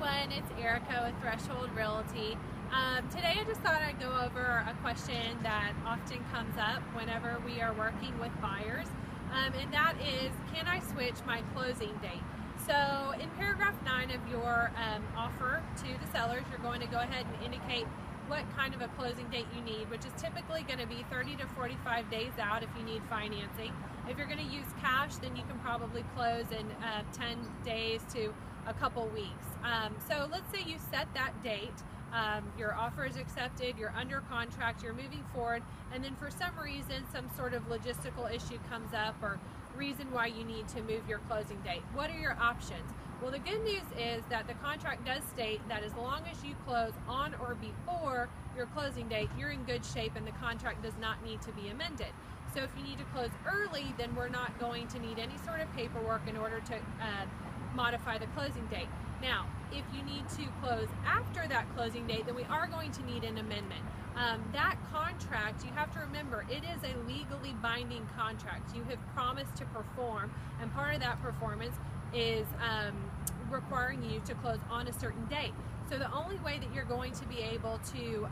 everyone, it's Erica with Threshold Realty. Today I just thought I'd go over a question that often comes up whenever we are working with buyers, and that is, can I switch my closing date? So in paragraph 9 of your offer to the sellers, you're going to go ahead and indicate what kind of a closing date you need, which is typically going to be 30 to 45 days out if you need financing. If you're going to use cash, then you can probably close in 10 days to a couple weeks. So let's say you set that date, your offer is accepted, you're under contract, you're moving forward, and then for some reason, some sort of logistical issue comes up or reason why you need to move your closing date. What are your options? Well, the good news is that the contract does state that as long as you close on or before your closing date, you're in good shape and the contract does not need to be amended. So if you need to close early, then we're not going to need any sort of paperwork in order to modify the closing date. Now, if you need to close after that closing date, then we are going to need an amendment. That contract, you have to remember, it is a legally binding contract. You have promised to perform, and part of that performance is requiring you to close on a certain date. So the only way that you're going to be able to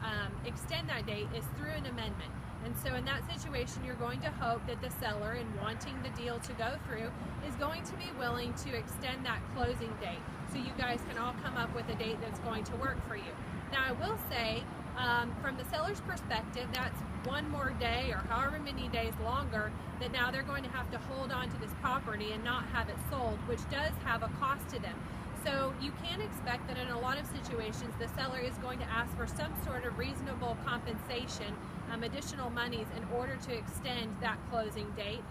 extend that date is through an amendment. And so in that situation, you're going to hope that the seller, in wanting the deal to go through, is going to be willing to extend that closing date so you guys can all come up with a date that's going to work for you. Now, I will say, from the seller's perspective, that's one more day or however many days longer that now they're going to have to hold on to this property and not have it sold, which does have a cost to them. So you can expect that in a lot of situations the seller is going to ask for some sort of reasonable compensation, additional monies in order to extend that closing date,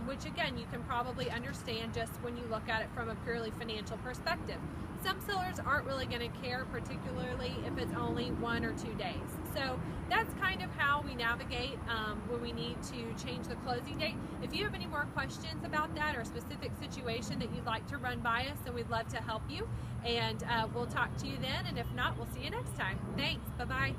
which again you can probably understand just when you look at it from a purely financial perspective. Some sellers aren't really going to care, particularly if it's only 1 or 2 days. So that's kind of how we navigate when we need to change the closing date. If you have any more questions about that or a specific situation that you'd like to run by us, then we'd love to help you. And we'll talk to you then. And if not, we'll see you next time. Thanks. Bye-bye.